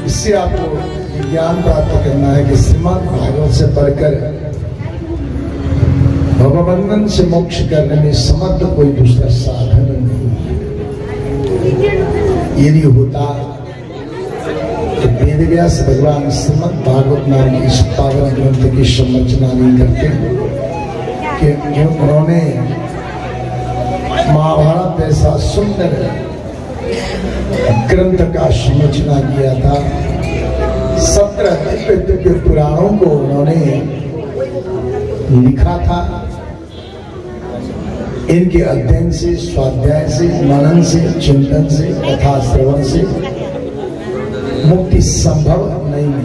इससे आपको ज्ञान प्राप्त करना है कि श्रीमद् भागवत से पढ़कर भवबंधन से मोक्ष करने में समर्थ कोई दूसरा साधन नहीं है। यदि होता तो वेदव्यास भगवान श्रीमद् भागवत नाम की इस पावन ग्रंथ की संरचना नहीं करते कि उन्होंने महाभारत ऐसा सुंदर ग्रंथ का संरचना किया था। 17 दिव्य पुराणों को उन्होंने लिखा था। इनके अध्ययन से, स्वाध्याय से, मनन से, चिंतन से, कथा श्रवण से मुक्ति संभव नहीं है।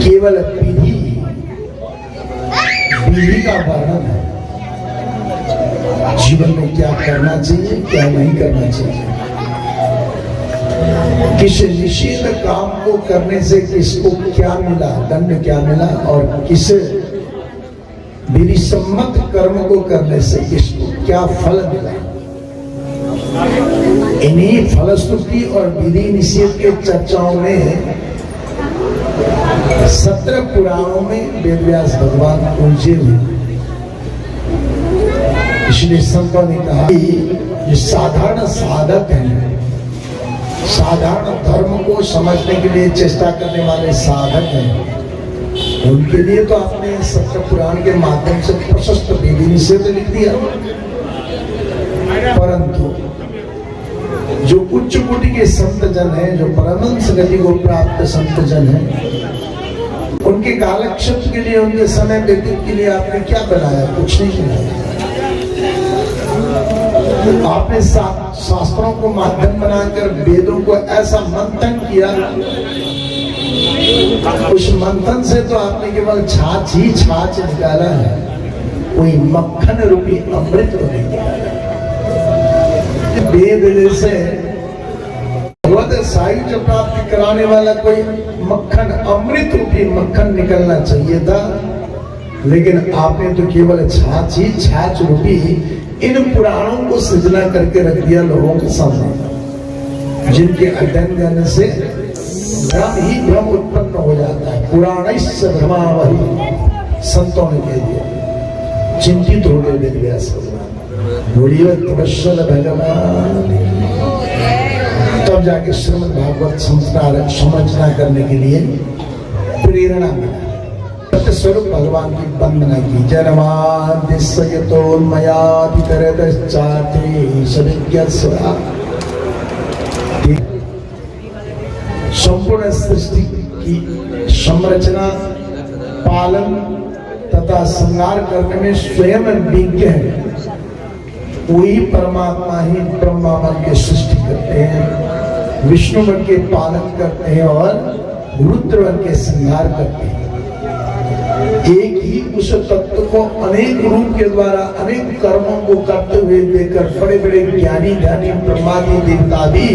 केवल विधि का वर्णन है। जीवन में क्या करना चाहिए, क्या नहीं करना चाहिए, किस निषेध काम को करने से किसको क्या मिला, दंड क्या मिला, और किस विधि सम्मत कर्म को करने से किसको क्या फल मिला। इन्हीं फलश्रुति और विधि निषेध के चर्चाओं में 17 पुराणों में वेदव्यास भगवान उलझे हुए। इसलिए संतों ने कहा कि ये साधारण साधक हैं, साधारण धर्म को समझने के लिए चेष्टा करने वाले साधक हैं। उनके लिए तो आपने 17 पुराण के माध्यम से प्रशस्त विधि निषेध लिख दिया, परंतु जो उच्च कोटि के संत जन हैं, जो परमहंस गति को प्राप्त संत जन हैं, उनके कालक्षेप के लिए, उनके समय व्यतीत के लिए आपने क्या बनाया? कुछ नहीं बनाया। आपने शास्त्रों को माध्यम बनाकर वेदों को ऐसा मंथन किया, उस मंथन से तो आपने केवल छाछ ही छाछ निकाला है, कोई मक्खन रूपी अमृत को नहीं निकाला। वेद से भगवत साहित्य प्राप्ति कराने वाला कोई मक्खन, अमृत रूपी मक्खन निकलना चाहिए था, लेकिन आपने तो केवल छाछ ही छाछ रूपी इन पुराणों को सृजना करके रख दिया लोगों के सामने, जिनके अध्ययन करने से भ्रम ही भ्रम उत्पन्न हो जाता है। पुराणस्य भ्रमावहि, संतों ने कह दिया। चिंतित हो गए वेदव्यास भगवान, बोलिए तपस्वल भगवान। तब जाके श्रीमद् भागवत संरचना करने के लिए प्रेरणा मिला। स्वरूप भगवान की वंदना की। जन्माद्यस्यतोन्मयादितरतश्चार्थे सविज्ञस्वरा। संपूर्ण सृष्टि की संरचना, पालन तथा संहार करने में स्वयं विज्ञ है। वही परमात्मा ही ब्रह्मांड की सृष्टि करते हैं, विष्णु मन के पालन करते हैं और रुद्र मन के संहार करते हैं। एक ही उस तत्व को अनेक रूप के द्वारा अनेक कर्मों को करते हुए देखकर बड़े बड़े ज्ञानी ध्यानी ब्रह्मादि देवता भी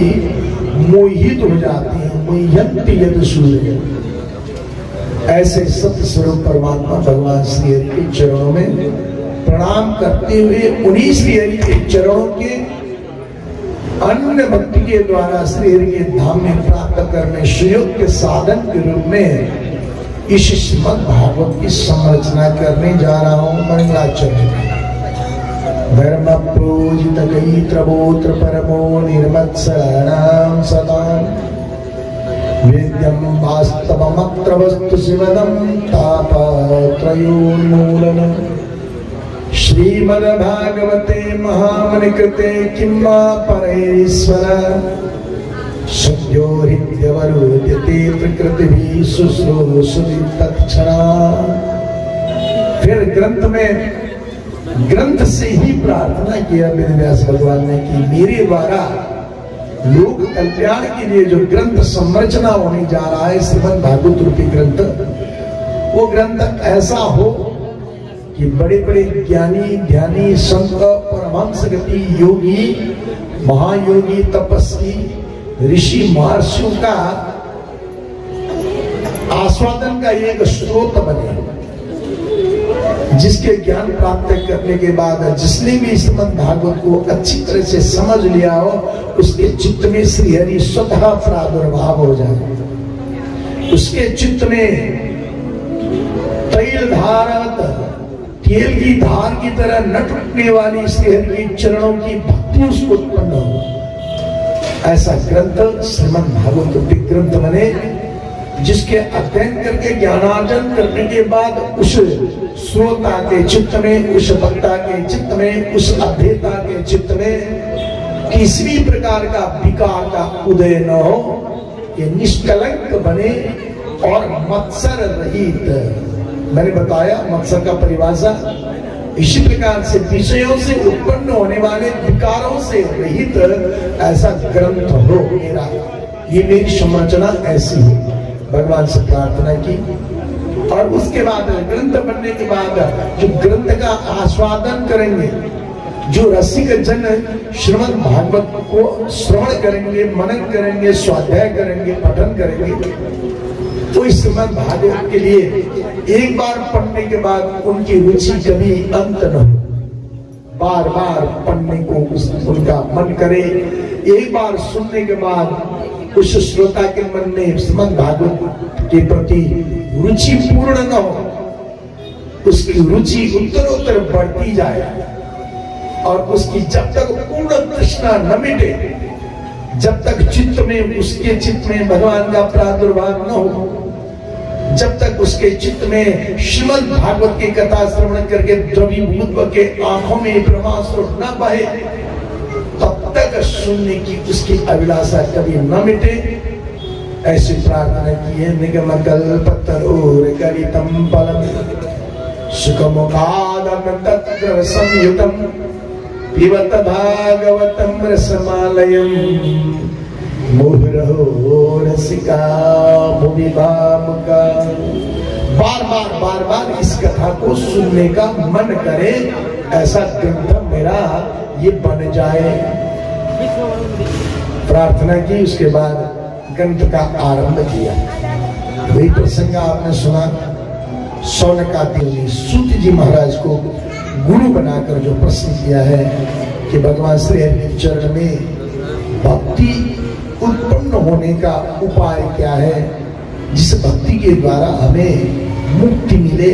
मोहित हो जाते हैं। मोह्यन्ति यद सूर्य। ऐसे सत्य स्वरूप परमात्मा भगवान श्री हरि के चरणों में प्रणाम करते हुए उन्हीं श्री हरि के चरणों के अन्य भक्ति के द्वारा श्री हरि के धाम में प्राप्त करने सुयोग्य साधन के रूप में इस श्रीमद् भागवत की संरचना करने जा रहा हूं। मंगलाचरण। धर्म पूजित गीत्रबोत्र परमो निर्मत्सराणां सतां वेद्यं वास्तवमत्र वस्तु शिवदं तापत्रयोन्मूलनम्। श्रीमद्भागवते महामुनिकृते किं वा परैरीश्वर सद्यो हृद्यवरोद्यते प्रकृतिभिः शुश्रूषति तत्क्षणा। फिर ग्रंथ से ही प्रार्थना किया वेदव्यास भगवान ने कि मेरे द्वारा लोक कल्याण के लिए जो ग्रंथ संरचना होने जा रहा है, श्रीमद् भागवत रूपी ग्रंथ, वो ग्रंथ ऐसा हो कि बड़े बड़े ज्ञानी ध्यानी संत परमहंस गति योगी महायोगी तपस्वी ऋषि महर्षियों का आस्वादन का एक स्रोत बने। जिसके ज्ञान प्राप्त करने के बाद जिसने भी श्रीमद् भागवत को अच्छी तरह से समझ लिया हो, उसके चित्त में श्री हरि स्वतः प्रादुर्भाव हो जाए। उसके चित्त में तैल धारत तेल की धार की तरह न टूटने वाली श्री हरि के चरणों की भक्ति उसको उत्पन्न हो। ऐसा ग्रंथ श्रीमद् भागवत ग्रंथ बने, जिसके अध्ययन करके ज्ञानार्जन करने के बाद उस श्रोता के चित्त में, उस वक्ता के चित्त में, उस अध्येता के चित्त में किसी भी प्रकार का विकार का उदय न हो, ये निष्कलंक बने और मत्सर रहित। मैंने बताया मत्सर का परिभाषा, इसी प्रकार से विषयों से उत्पन्न होने वाले विकारों से रहित ऐसा ग्रंथ हो मेरा, ये मेरी संरचना ऐसी है। भगवान से प्रार्थना की और उसके बाद ग्रंथ बनने के बाद जो ग्रंथ का आस्वादन करेंगे, जो रसिक जन श्रीमद् भागवत को श्रवण करेंगे, मनन करेंगे, स्वाध्याय करेंगे, पठन करेंगे, तो इस श्रीमद् भागवत के लिए एक बार पढ़ने के बाद उनकी रुचि कभी अंत न हो, बार बार पढ़ने को उनका मन करे। एक बार सुनने के बाद उस श्रोता के मन में श्रीमद् भागवत के प्रति रुचि पूर्ण न हो, उसकी रुचि उत्तरोत्तर बढ़ती जाए और उसकी जब तक पूर्ण तृष्णा न मिटे, जब तक चित्त में, उसके चित्त में भगवान का प्रादुर्भाव न हो, जब तक उसके चित्त में श्रीमद् भागवत की कथा श्रवण करके द्रवीभूत के आंखों में ब्रह्मास्त्र न बहे, तब तक सुनने की उसकी अभिलाषा कभी न मिटे। ऐसी प्रार्थना की है। निगम कल्पतरोर्गलितं फलं सुखमुखादं तत्र संयुतं पिबत भागवतं रसमालयं मुहुरहो रसिका भुवि भावुका। बार बार इस कथा को सुनने का मन करे, ऐसा ग्रंथ मेरा ये बन जाए। प्रार्थना की, उसके बाद ग्रंथ का आरंभ किया। वही प्रसंग आपने सुना, शौनकादि ने सूत जी महाराज को गुरु बनाकर जो प्रश्न किया है कि भगवान श्री हरि के चरण में भक्ति उत्पन्न होने का उपाय क्या है, जिस भक्ति के द्वारा हमें मुक्ति मिले,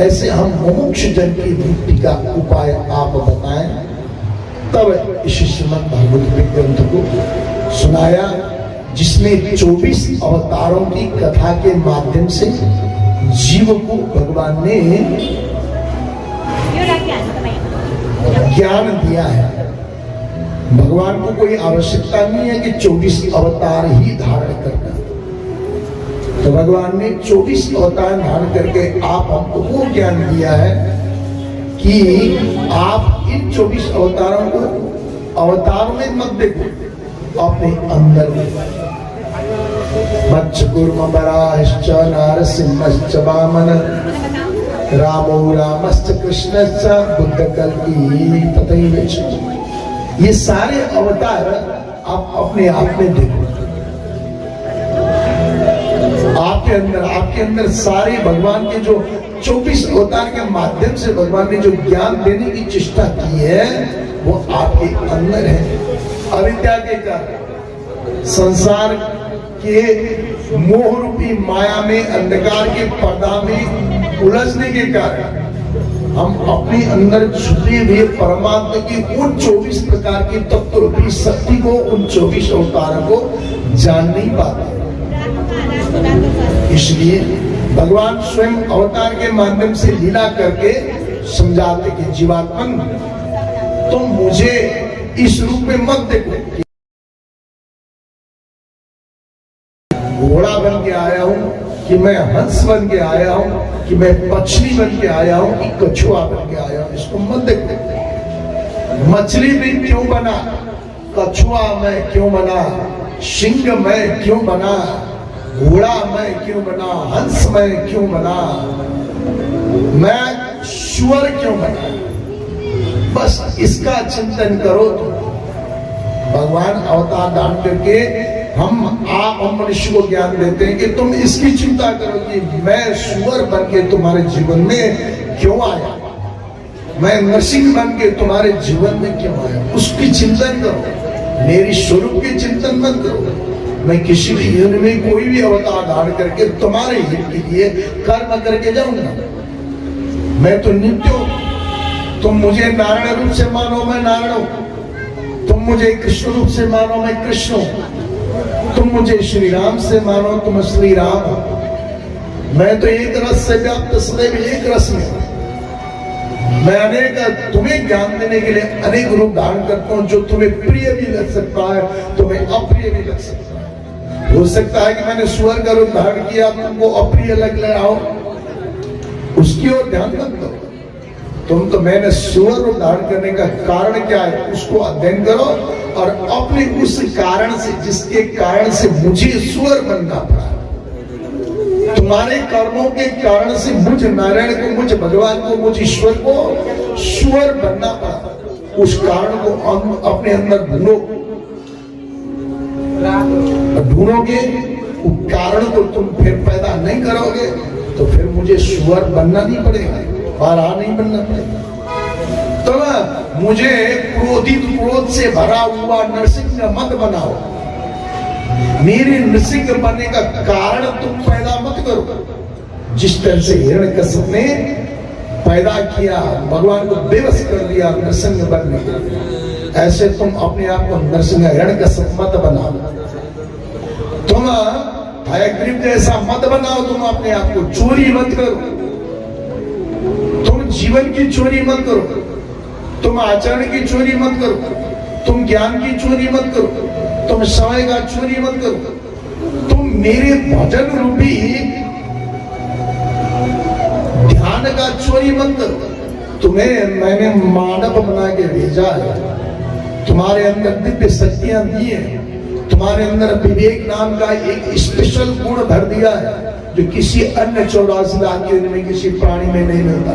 ऐसे हम मुमुक्ष जन की मुक्ति का उपाय आप बताएं। तब इस श्रीमद् भागवत के ग्रंथ को सुनाया, जिसमें 24 अवतारों की कथा के माध्यम से जीव को भगवान ने ज्ञान दिया है। भगवान को कोई आवश्यकता नहीं है कि 24 अवतार ही धारण करना, तो भगवान ने 24 अवतार धारण करके आप हमको वो ज्ञान दिया है कि आप इन 24 अवतारों को अवतार में मत देखो, अपने अंदर मच्छ कूर्म वराहश्च नारसिंहश्च वामन रामो रामश्च कृष्णश्च बुद्ध कल्की तथैव च। ये सारे अवतार आप अपने आप में देखो, आपके अंदर सारे भगवान के जो 24 अवतार के माध्यम से भगवान ने जो ज्ञान देने की चेष्टा की है, वो आपके अंदर है। अविद्या के कारण, संसार के मोह रूपी माया में, अंधकार के पर्दा में उलझने के कारण हम अपने अंदर छुपे हुए परमात्मा की उन 24 प्रकार की तत्व रूपी शक्ति को, उन 24 अवतारों को जान नहीं पाते। इसलिए भगवान स्वयं अवतार के माध्यम से लीला करके समझाते कि जीवात्मन, तुम मुझे इस रूप में मत देखो, घोड़ा बन के आया हूं, कि मैं हंस बन के आया हूं, कि मैं मछली बन के आया हूं, कि कछुआ बन के आया हूं, इसको मत देखो। मछली में क्यों बना, कछुआ मैं क्यों बना, सिंह मैं क्यों बना, घोड़ा मैं क्यों बना, हंस मैं क्यों बना, मैं सुअर क्यों बना, बस इसका चिंतन करो। तो भगवान अवतार धारण करके हम मनुष्य को ज्ञान देते हैं कि तुम इसकी चिंता करो कि मैं सुअर बन के तुम्हारे जीवन में क्यों आया, मैं नरसिंह बन के तुम्हारे जीवन में क्यों आया, उसकी चिंतन करो, मेरी स्वरूप की चिंतन मत करो। मैं किसी भी युग में कोई भी अवतार धारण करके तुम्हारे हित के लिए कर्म करके जाऊंगा। मैं तो नित्य हूं, तुम मुझे नारायण रूप से मानो, मैं नारायण हूं। तुम मुझे कृष्ण रूप से मानो, मैं कृष्ण हूं। तुम मुझे श्री राम से मानो, तुम श्री राम हो। मैं तो एक रस से व्याप्त, सदैव एक रस में हूं। मैं अनेक, तुम्हें ज्ञान देने के लिए अनेक रूप धारण करता हूं, जो तुम्हें प्रिय भी लग सकता है, तुम्हें अप्रिय भी लग सकता है। हो सकता है कि मैंने सुअर का रूप धारण किया, तुमको अप्रिय लग रहा हो, उसकी ओर ध्यान मत दो। तुम तो मैंने सुअर रूप धारण करने का कारण क्या है, उसको अध्ययन करो और अपने उस कारण से, जिसके कारण से मुझे सुअर बनना पड़ा, तुम्हारे कर्मों के कारण से मुझ नारायण को, मुझ भगवान को, मुझ ईश्वर को सुअर बनना पड़ा, उस कारण को अपने अंदर ढूंढो। ढूंढोगे, उस कारण को तुम फिर पैदा नहीं करोगे तो फिर मुझे सुअर बनना नहीं पड़ेगा, बारहा नहीं बनना पड़ेगा। तो मुझे क्रोध से भरा हुआ नरसिंह मत बनाओ। मेरे नरसिंह बनने का कारण तुम पैदा मत करो। जिस तरह से हिरण्यकश्यप ने पैदा किया, भगवान को बेबस कर दिया नरसिंह बनने के, ऐसे तुम अपने आप को नरसिंह हिरण्यकश्यप मत बनाओ। तुम हयग्रीव जैसा मत बनाओ। तुम अपने आप को चोरी मत करो, तुम जीवन की चोरी मत करो, तुम आचरण की चोरी मत करो, तुम ज्ञान की चोरी मत करो, तुम समय का चोरी मत करो। तुम मेरे भजन रूपी ध्यान का चोरी मत करो। तुम्हें मैंने मानव बना के भेजा है, तुम्हारे अंदर दिव्य शक्तियां दी है, तुम्हारे अंदर विवेक नाम का एक स्पेशल गुण भर दिया है, जो किसी अन्य 84 लाख में किसी प्राणी में नहीं मिलता।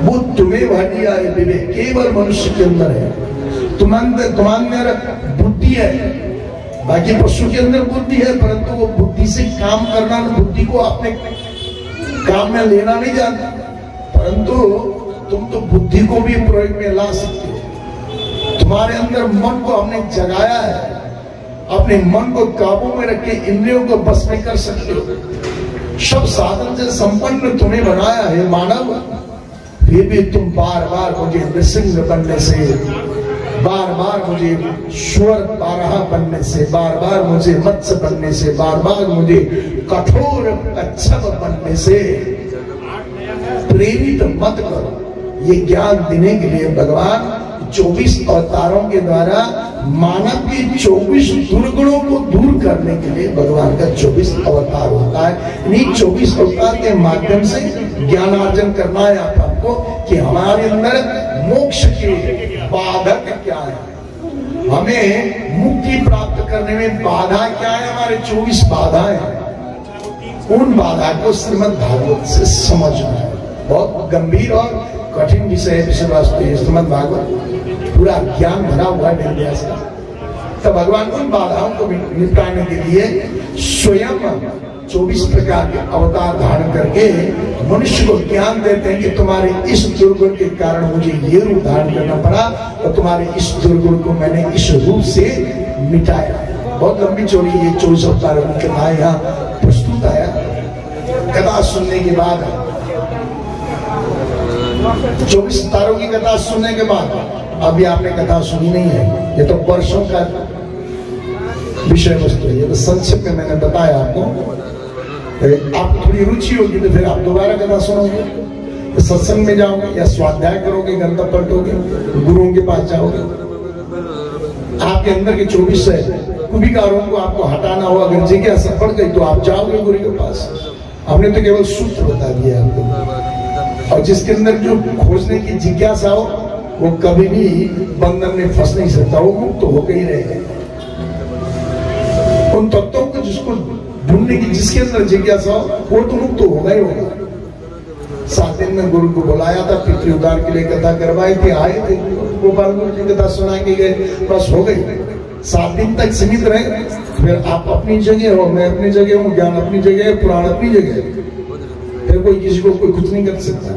वो तुम्हें भर दिया है विवेक, केवल मनुष्य के अंदर है। तुम्हारे अंदर बुद्धि है, बाकी पशु के अंदर बुद्धि है, परंतु वो बुद्धि से काम करना, बुद्धि को अपने काम में लेना नहीं जानता। परंतु तुम तो बुद्धि को भी प्रयोग में ला सकते हो। तुम्हारे अंदर मन को हमने जगाया है, अपने मन को काबू में रख के इंद्रियों को बस में कर सकते हो। सब साधन से संपन्न तुम्हें बनाया है मानव, फिर भी तुम बार बार मुझे नृसिंह बनने से, बार बार मुझे सुअर बारहा बनने से, बार बार मुझे मत्स्य बनने से, बार बार मुझे कठोर कच्छप बनने से प्रेरित मत करो। ये ज्ञान देने के लिए भगवान 24 अवतारों के द्वारा मानव के 24 दुर्गुणों को दूर करने के लिए भगवान का 24 अवतार होता है। इन्हीं 24 अवतार के माध्यम से ज्ञानार्जन करना है आपको कि हमारे अंदर मोक्ष के बाधक क्या है, हमें मुक्ति प्राप्त करने में बाधा क्या है। हमारे 24 बाधाएं, उन बाधा को श्रीमद् भागवत से समझना है। बहुत गंभीर और कठिन विषय है विषय वास्ते श्रीमद् भागवत, पूरा ज्ञान भरा हुआ है व्यास का। तो भगवान उन बाधाओं को निपटाने के लिए स्वयं 24 प्रकार के अवतार धारण करके मनुष्य को ज्ञान देते हैं कि तुम्हारे इस दुर्गुण के कारण मुझे ये रूप धारण करना पड़ा, और तुम्हारे इस दुर्गुण को मैंने इस रूप से मिटाया। बहुत लंबी चौड़ी ये 24 अवतारों की कथा यहाँ प्रस्तुत आया। कथा सुनने के बाद, 24 अवतारों की कथा सुनने के बाद, अभी आपने कथा सुनी नहीं है, ये तो वर्षों का विषय वस्तु है। ये तो संक्षिप्त में मैंने बताया आपको। आप थोड़ी रुचि होगी तो फिर आप दोबारा कथा सुनोगे, तो सत्संग में जाओगे या स्वाध्याय करोगे, ग्रंथ पलटोगे, गुरुओं के पास जाओगे। आपके अंदर के 24 कुविकारों को आपको हटाना हो, अगर जिज्ञासा पड़ गई तो आप जाओगे गुरु के पास। हमने तो केवल सूत्र बता दिया आपको, और जिसके अंदर जो खोजने की जिज्ञासा हो वो कभी भी बंधन में फंस नहीं सकता, वो मुक्त तो होकर ही रहेगा। उन तत्वों को जिसको ढूंढने की, जिसके अंदर जिज्ञासा हो, वो तो मुक्त तो होगा ही होगा। 7 दिन में गुरु को बुलाया था, पितृ उद्धार के लिए कथा करवाई थी, आए थे गोपाल गुरु जी कथा सुना के गए, बस हो गई। 7 दिन तक सीमित रहे, फिर आप अपनी जगह हो, मैं अपनी जगह हूँ, ज्ञान अपनी जगह है, पुराण अपनी जगह है, फिर कोई किसी को कोई कुछ नहीं कर सकता।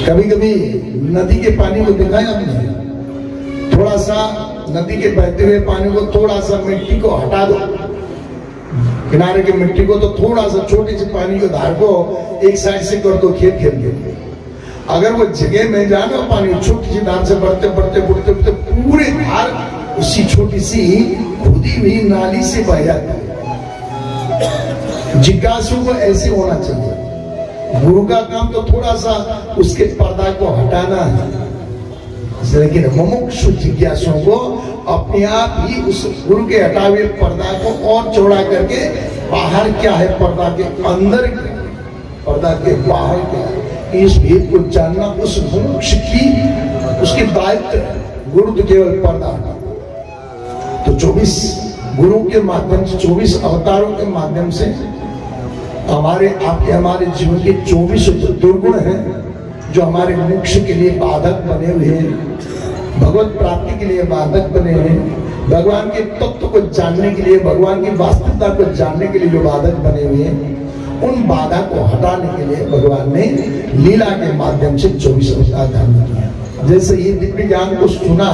कभी कभी नदी के पानी को देखा है आपने? थोड़ा सा नदी के बहते हुए पानी को थोड़ा सा मिट्टी को हटा दो, किनारे की मिट्टी को, तो थोड़ा सा छोटी सी पानी को धार को एक साइड से कर दो, खेल खेल के। अगर वो जगह में जाना पानी छोटी सी धार से बढ़ते बढ़ते बढ़ते बढ़ते पूरे धार उसी छोटी सी खुदी हुई नाली से बह जाती है। जिज्ञासु को ऐसे होना चाहिए। गुरु का काम तो थोड़ा सा उसके पर्दा को हटाना है, लेकिन मुमुक्षु जिज्ञासुओं को अपने आप ही उस गुरु के हटाए हुए पर्दा को और चौड़ा करके बाहर क्या है, पर्दा के अंदर क्या, पर्दा के बाहर क्या है, इस भेद को जानना उस मुमुक्ष की उसके दायित्व है। गुरु तो केवल पर्दा। तो 24 गुरु के माध्यम से, 24 अवतारों के माध्यम से हमारे आपके हमारे जीवन के 24 दुर्गुण हैं जो हमारे मोक्ष के लिए बाधक बने हुए हैं, भगवत प्राप्ति के लिए बाधक बने हैं, भगवान के तत्व को जानने के लिए, भगवान की वास्तविकता को जानने के लिए जो बाधक बने हुए हैं, उन बाधा को हटाने के लिए भगवान ने लीला के माध्यम से 24 अवतार धारण किया। जैसे ये दिव्य ज्ञान को सुना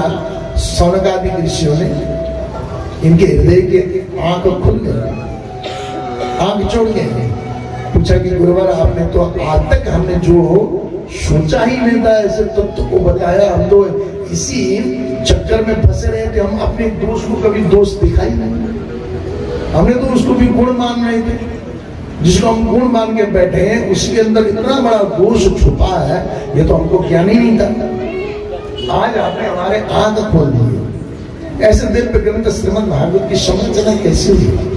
सौनकादि ऋषियों ने, इनके हृदय के आंख खुल गए, आंख छोड़ गए। पूछा कि गुरुवर आपने तो आज तक हमने जो सोचा ही नहीं था ऐसे तत्व को बताया, हम तो इसी चक्कर में फंसे रहे थे, हम अपने दोस्त को कभी दोस्त दिखाई नहीं, हमने तो उसको भी गुण मान रहे थे। जिसको हम गुण मान के बैठे हैं उसके अंदर इतना बड़ा दोष छुपा है, ये तो हमको ज्ञान ही नहीं था। आज आपने हमारे आंख खोल दिए। ऐसे दिव्य ग्रंथ श्रीमद् भागवत की संरचना कैसी हुई?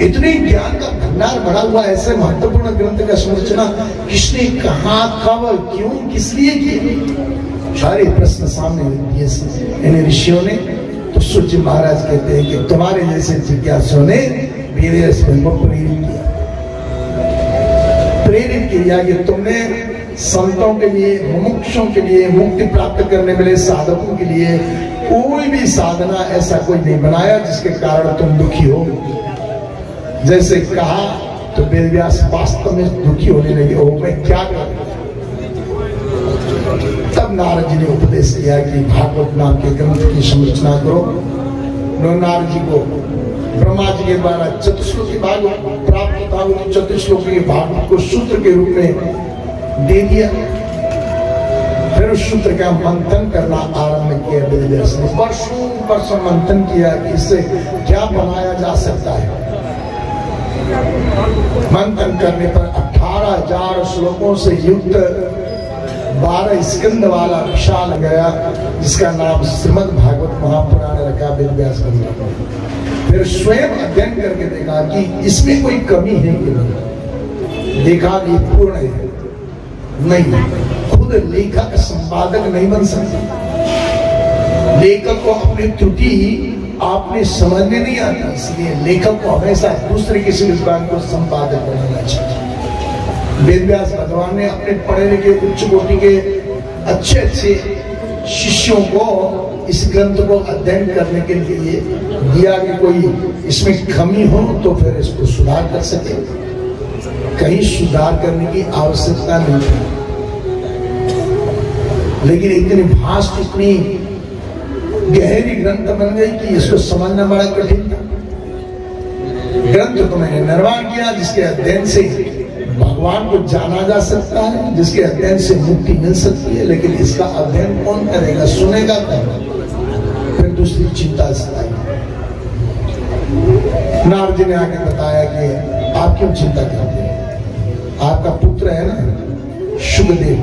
इतने ज्ञान का भंडार भरा हुआ ऐसे महत्वपूर्ण ग्रंथ का संरचना किसने, कहा, कब, क्यों, किस लिए की? सारे प्रश्न सामने दिए इन ऋषियों ने। तो सूर्य महाराज कहते हैं कि तुम्हारे जैसे जिज्ञासुओं ने मेरे इसमें को प्रेरित किया कि तुमने संतों के लिए, मुमुक्षों के लिए, मुक्ति प्राप्त करने वाले साधकों के लिए कोई भी साधना ऐसा कोई नहीं बनाया जिसके कारण तुम दुखी हो। जैसे कहा तो वेदव्यास वास्तव में दुखी होने लगे, ओ मैं क्या करूं? तब नारद जी ने उपदेश किया कि भागवत नाम के ग्रंथ की संरचना करो। नारद जी को ब्रह्मा जी के द्वारा चतुश्लोकी भागवत प्राप्त था, वो चतुश्लोकी भागवत को सूत्र के रूप में दे दिया। फिर उस सूत्र का मंथन करना आरंभ किया वेदव्यास ने। वर्षों मंथन किया कि इससे क्या बनाया जा सकता है। मंथन करने पर 18,000 श्लोकों से युक्त 12 स्कंद वाला विशाल गया, जिसका नाम श्रीमद् भागवत महापुराण रखा वेदव्यास ने। फिर स्वयं अध्ययन करके देखा कि इसमें कोई कमी है कि नहीं। देखा ये पूर्ण है नहीं। खुद लेखक संपादक नहीं बन सकते। लेखक को अपनी त्रुटि आपने समझने नहीं आती, इसलिए लेखक को हमेशा दूसरे किसी विद्वान को संपादक बनाना चाहिए। वेदव्यास भगवान ने अपने पढ़े लिखे उच्च कोटि के अच्छे अच्छे शिष्यों को इस ग्रंथ को अध्ययन करने के लिए दिया कि कोई इसमें कमी हो तो फिर इसको सुधार कर सके। कहीं सुधार करने की आवश्यकता नहीं थी, लेकिन इतनी भास्ट, इतनी गहरी ग्रंथ बन गई कि इसको समझना बड़ा कठिन था। ग्रंथ तो मैंने निर्माण किया जिसके अध्ययन से भगवान को जाना जा सकता है, जिसके अध्ययन से मुक्ति मिल सकती है, लेकिन इसका अध्ययन कौन करेगा, सुनेगा कौन? फिर दूसरी चिंता सताई। नारद जी ने आके बताया कि आप क्यों चिंता करते हैं? आपका पुत्र है ना शुभदेव,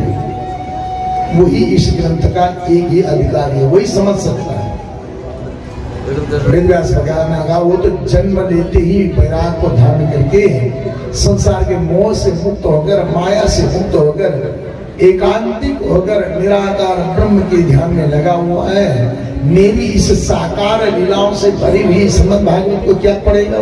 वही इस ग्रंथ का एक ही अधिकारी है, वही समझ सकता है। वेदव्यास भगवान ने कहा वो तो जन्म लेते ही वैराग को धारण करके संसार के मोह से मुक्त होकर, माया से मुक्त होकर, एकांतिक होकर निराकार ब्रह्म के ध्यान में लगा हुआ है। मेरी इस साकार लीलाओं से भरी हुई श्रीमद् भागवत को क्या पड़ेगा?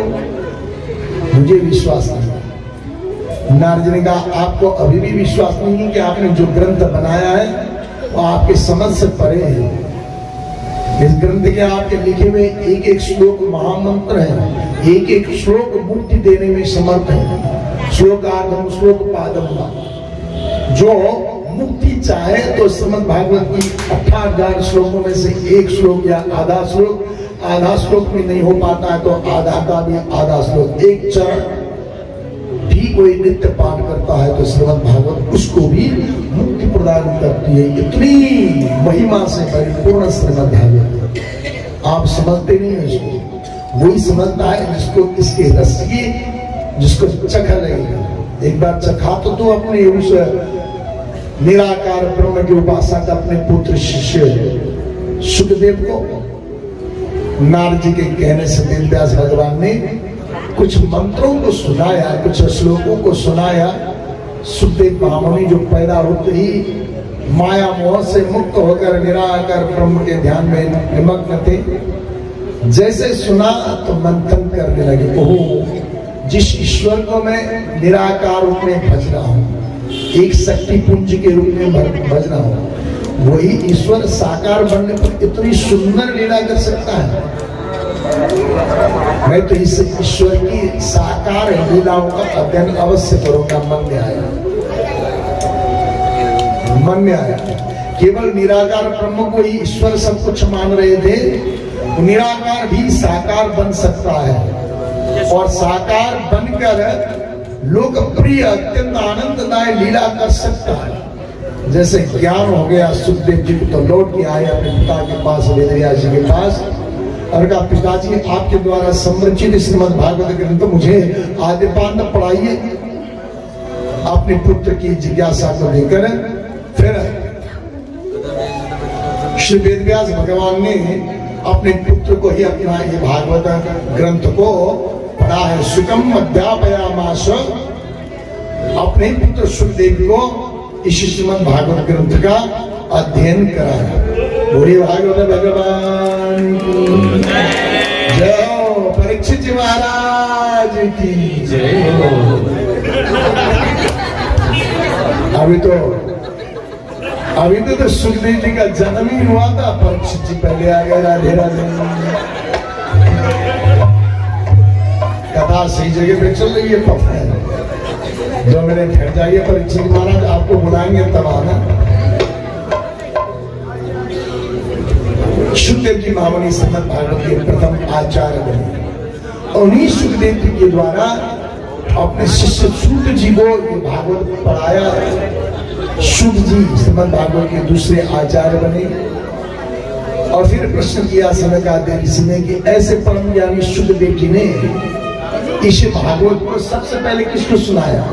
मुझे विश्वास नहीं। नारद जी ने कहा आपको अभी भी विश्वास नहीं है कि आपने जो ग्रंथ बनाया है वो आपके समझ से परे है। इस ग्रंथ के आपके लिखे हुए एक एक श्लोक महामंत्र है, एक एक श्लोक मुक्ति देने में समर्थ है। श्लोकार्धम श्लोक पादम, जो मुक्ति चाहे तो श्रीमद् भागवत की 18,000 श्लोकों में से एक श्लोक या आधा श्लोक में नहीं हो पाता है तो आधा का भी आधा श्लोक, एक चरण भी कोई नित्य पाठ करता है तो श्रीमद् भागवत उसको भी मुक्ति प्रदान करती है। इतनी महिमा से परिपूर्ण श्रीमद् भागवत, आप समझते नहीं है इसको, वही समझता है जिसको इसके रस की, जिसको चखा लगेगा। एक बार चखा तो तू अपने उस निराकार ब्रह्म के उपासक अपने पुत्र शिष्य सुखदेव को नारद जी के कहने से वेदव्यास भगवान ने कुछ मंत्रों को सुनाया, कुछ श्लोकों को सुनाया। सुखदेव महामुनि जो पैदा होते ही माया मोह से मुक्त होकर निराकार ब्रह्म के ध्यान में निमग्न थे, जैसे सुना तो मंथन करने लगे, ओह जिस ईश्वर को मैं निराकार रूप में भज रहा हूं, एक शक्ति पुंज के रूप में भज रहा हूं, वही ईश्वर साकार बनने पर इतनी सुंदर लीला कर सकता है। मैं तो इस ईश्वर की साकार लीलाओं का अध्ययन अवश्य करूंगा। मन में आया केवल निराकार ब्रह्म को ही ईश्वर सब कुछ मान रहे थे, निराकार भी साकार बन सकता है और साकार बनकर लोकप्रिय अत्यंत आनंददायक लीला कर सकता है। जैसे ज्ञान हो गया सुखदेव जी को, तो लौट के आए अपने पिता के पास, वेदव्यास जी के पास, और कहा पिताजी आपके द्वारा संरचित श्रीमद् भागवत ग्रंथ मुझे आद्यपांत पढ़ाइए। अपने पुत्र की जिज्ञासा को लेकर फिर श्री वेदव्यास भगवान ने अपने पुत्र को ही अपना ये भागवत ग्रंथ को पढ़ा है। सुकम अध्यापयामास, अपने पुत्र सुखदेव को इस श्रीमद् भागवत ग्रंथ का अध्ययन कराया। बोले भागवत भगवान की जय हो, परीक्षित जी महाराज की जय हो। अभी तो सुखदेव जी का जन्म ही हुआ था, परीक्षित जी पहले आ गए। राधे राधे। कथा सही जगह पे चल रही है, पता है। 2 मिनट ठहर जाइए, परीक्षित महाराज आपको बुलाएंगे तब आना। सुखदेव जी महामुनि श्रीमद् भागवत के प्रथम आचार्य बने। उन्हीं सुखदेव जी के द्वारा अपने शिष्य सूत जी को भागवत पढ़ाया। सूत जी श्रीमद् भागवत के दूसरे आचार्य बने और फिर प्रश्न किया सनकादिक ऋषि ने कि ऐसे परम ज्ञानी सुखदेव जी ने इस भागवत को सबसे पहले किसको सुनाया?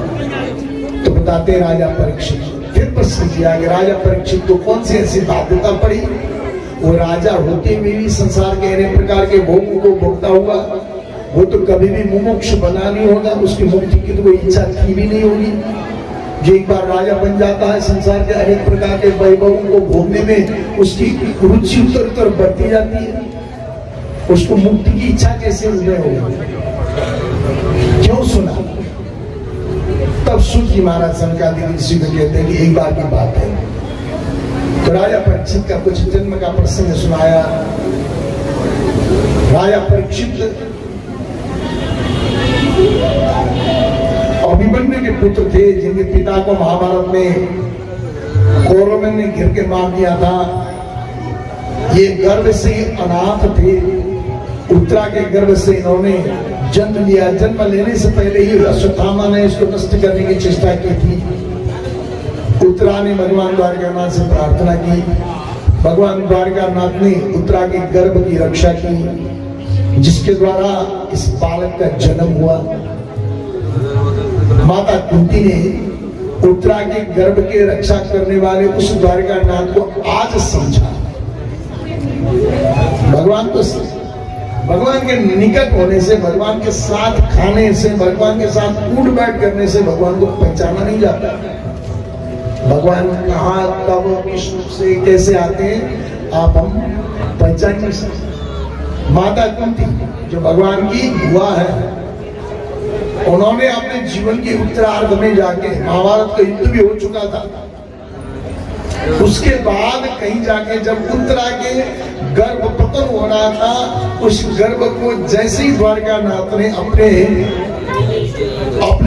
तो बताते राजा परीक्षित। फिर प्रश्न किया कि राजा परीक्षित को कौन सी ऐसी बाध्यता पड़ी, वो राजा होते हुए भी संसार के अनेक प्रकार के भोगों को भोगता हुआ, वो तो कभी भी मुमुक्ष बना नहीं होगा, उसकी मुक्ति की तो कोई इच्छा थी भी नहीं होगी। जो एक बार राजा बन जाता है, संसार के अनेक प्रकार के वैभवों को भोगने में उसकी रुचि उत्तर बढ़ती जाती है, उसको मुक्ति की इच्छा कैसे उदय होगी? क्यों सुना? तब सूत जी महाराज सनकादिक ऋषि को कहते हैं कि एक बार की बात है, तो राजा परीक्षित का कुछ जन्म का प्रसंग सुनाया। राजा परीक्षित अभिमन्यु के पुत्र थे, जिनके पिता को महाभारत में कौरवों ने घिर के मार दिया था। ये गर्भ से अनाथ थे, उत्तरा के गर्भ से इन्होंने जन्म लिया। जन्म लेने से पहले ही अश्वत्थामा ने इसको नष्ट करने की चेष्टा की थी। उत्तरा ने भगवान द्वारकानाथ से प्रार्थना की, भगवान द्वारकानाथ ने उत्तरा के गर्भ की रक्षा की, जिसके द्वारा इस बालक का जन्म हुआ। माता कुंती ने उत्तरा के गर्भ के रक्षा करने वाले उस द्वारकानाथ को आज समझा। भगवान के निकट होने से, भगवान के साथ खाने से, भगवान के साथ उठ बैठ करने से भगवान को पहचाना नहीं जाता। भगवान कहाँ, कब, किस रूप से, कैसे आते हैं आप हम पहचान नहीं सकते। माता कुंती जो भगवान की बुआ है, उन्होंने अपने जीवन के उत्तरार्ध में जाके, महाभारत का युद्ध भी हो चुका था, उसके बाद कहीं जाके जब उत्तरा के गर्भ पतन हो रहा था, उस गर्भ को जैसे ही द्वारकानाथ ने अपने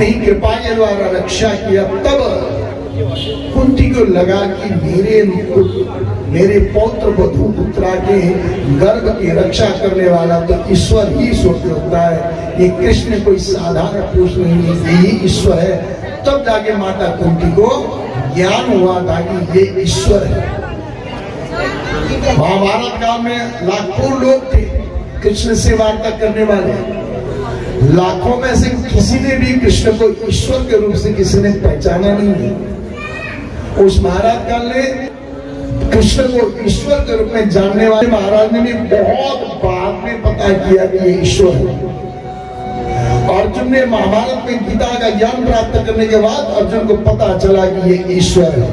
ही कृपा के द्वारा रक्षा किया, तब कुंती को लगा कि मेरे पौत्र वधू पुत्रा के गर्भ की रक्षा करने वाला तो ईश्वर ही स्वरूप होता है, ये कृष्ण कोई साधारण पुरुष नहीं, यही ईश्वर है। तब जाके माता कुंती को ज्ञान हुआ था कि ये ईश्वर है। महाभारत काल में लाखों लोग थे कृष्ण से वार्ता करने वाले, लाखों में से किसी ने भी कृष्ण को ईश्वर के रूप से किसी ने पहचाना नहीं है। उस महाराज काल ने कृष्ण को ईश्वर के रूप में जानने वाले महाराज ने भी बहुत बाद में पता किया कि ये ईश्वर है। अर्जुन ने महाभारत में गीता का ज्ञान प्राप्त करने के बाद अर्जुन को पता चला कि ये ईश्वर है।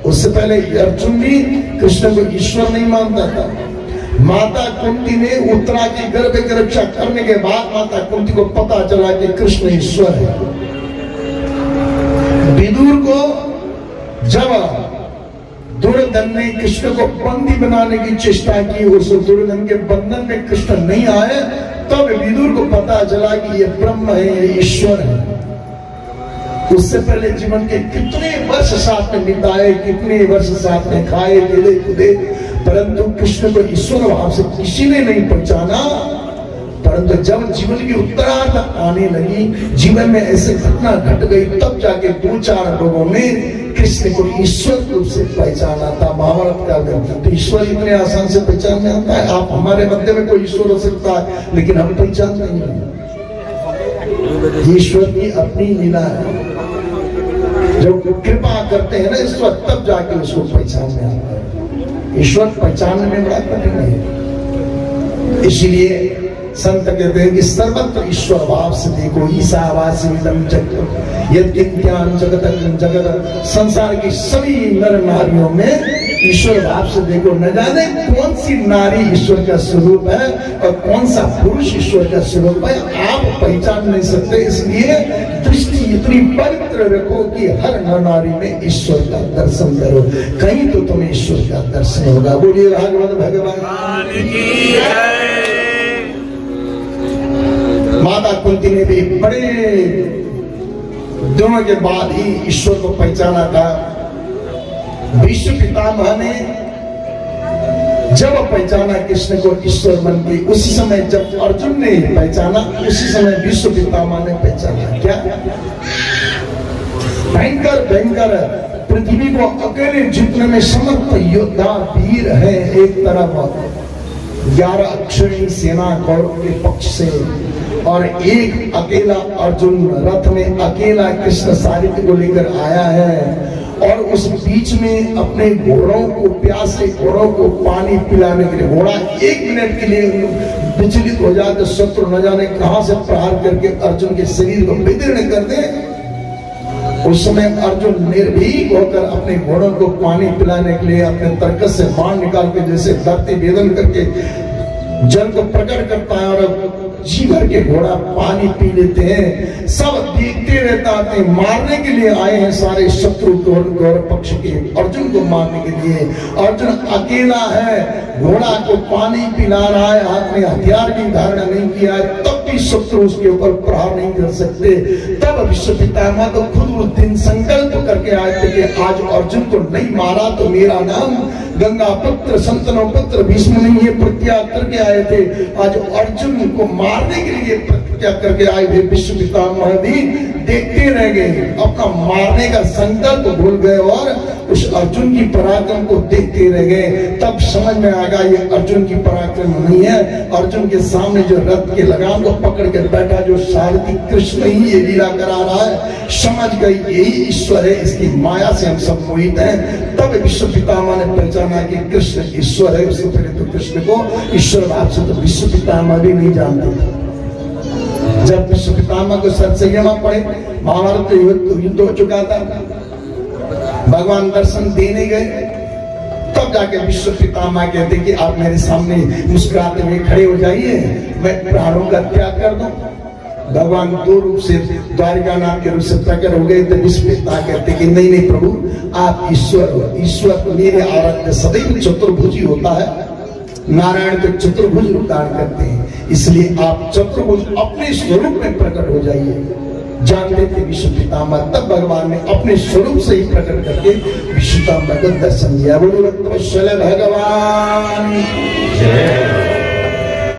उससे पहले अर्जुन भी कृष्ण को ईश्वर नहीं मानता था। माता कुंती ने उत्तरा की गर्भ की रक्षा करने के बाद माता कुंती को पता चला कि कृष्ण ईश्वर है। विदुर को जब दुर्योधन ने कृष्ण को बंदी बनाने की चेष्टा की, उस दुर्योधन के बंधन में कृष्ण नहीं आए, तब विदुर को पता चला कि ये ब्रह्म है, ये ईश्वर है। उससे पहले जीवन के कितने वर्ष साथ में बिताए, कितने वर्ष साथ में खाए खेले कूदे, परंतु कृष्ण को ईश्वर भाव से किसी ने नहीं पहचाना। परंतु जब जीवन की उत्तरार्ध आने लगी, जीवन में ऐसे घटना घट गई, तब जाके दो चार लोगों ने कृष्ण को ईश्वर रूप से पहचाना था। महाभारत का ग्रंथ। तो ईश्वर इतने आसान से पहचान में आता है? आप हमारे मध्य में कोई ईश्वर हो सकता है, लेकिन हम पहचान नहीं है। ईश्वर की अपनी लीला है, जब कृपा करते हैं ना ईश्वर, तब जाके उसको पहचान में आता है। ईश्वर पहचानने में बड़ा कठिन है। इसीलिए संत कहते हैं कि सर्वत्र ईश्वर भाव से देखो, ईशावास्यमिदं जगत् यत्किंचान जगतं जगत्। संसार की सभी नर नारियों में ईश्वर भाव से देखो। न जाने कौन सी नारी ईश्वर का स्वरूप है और कौन सा पुरुष ईश्वर का स्वरूप है, आप पहचान नहीं सकते। इसलिए दृष्टि इतनी पवित्र रखो कि हर नर नारी में ईश्वर का दर्शन करो, कहीं तो तुम्हें ईश्वर का दर्शन होगा। बोलिए भागवत भगवान की जय। माता कुंती ने भी बड़े दिनों के बाद ही ईश्वर को पहचाना था। विश्व पितामह ने जब पहचाना कृष्ण को ईश्वर मन की, उसी समय जब अर्जुन ने पहचाना, उसी समय विश्व पितामह ने पहचाना। क्या भयंकर भयंकर पृथ्वी को अकेले जीतने में समर्थ योद्धा वीर है। एक तरफ 11 अक्षरी सेना कौरव के पक्ष से और एक अकेला अर्जुन रथ में अकेला कृष्ण सारथी को लेकर आया है, और उस बीच में अपने घोड़ों को, प्यासे घोड़ों को पानी पिलाने के लिए, घोड़ा 1 मिनट के लिए विचलित हो जाए तो शत्रु न जाने कहां से प्रहार करके अर्जुन के शरीर को विदीर्ण कर दे। उस समय अर्जुन निर्भीक होकर अपने घोड़ों को पानी पिलाने के लिए अपने तरकस से बाण निकाल के जैसे धरती भेदन करके जल को प्रकट करता है और जी भर के घोड़ा पानी पी लेते हैं। सब देखते रहता थे, मारने के लिए आए हैं सारे शत्रु गौरव पक्ष के, अर्जुन को मारने के लिए। अर्जुन अकेला है, घोड़ा को पानी पिला रहा है, हाथ में हथियार भी धारण नहीं किया है, तब भी शत्रु उसके ऊपर प्रहार नहीं कर सकते। तब विश्व पितामह तो खुद उस दिन संकल्प करके आए थे कि आज अर्जुन को नहीं मारा तो मेरा नाम गंगा पुत्र संतनो पुत्र भीष्म नहीं, ये प्रतिज्ञा करके आए थे। आज अर्जुन को मारने के लिए प्रतिज्ञा करके आए थे। विश्व पितामह भी देखते रह गए, अपना मारने का संकल्प भूल गए और उस अर्जुन की पराक्रम को देखते रह गए। तब समझ में आ गया ये अर्जुन की पराक्रम नहीं है, अर्जुन के सामने जो रथ के लगाम को पकड़ के बैठा जो सारथी कृष्ण ही ये लीला करा रहा है। समझ गई यही ईश्वर है, इसकी माया से हम सब मोहित हैं। तब विश्व पितामह ने पहचाना कि कृष्ण ईश्वर है। उससे पहले तो कृष्ण को ईश्वर भाव से तो विश्व पितामह भी नहीं जानते थे। जब विश्व पितामह को सत्संयमा पड़े, महाभारत युद्ध हो चुका था, भगवान दर्शन देने गए, तब जाके विश्व पितामह कहते कि आप मेरे सामने मुस्कुराते हुए खड़े हो जाइए, मैं प्राणों का त्याग कर दूं। भगवान 2 रूप से द्वारिका नाम के रूप से प्रकट हो गए। तो विश्व पिता कहते कि नहीं नहीं प्रभु, आप ईश्वर हो। ईश्वर तो मेरे आराध्य सदैव चतुर्भुज होता है, नारायण तो चतुर्भुज रूप धारण करते हैं, इसलिए आप चतुर्भुज अपने स्वरूप में प्रकट हो जाइए। जानते थे विश्व पितामह, तब भगवान ने अपने स्वरूप से ही प्रकट करके विश्व पितामह को दर्शन दिया। बोलो भगवान जय।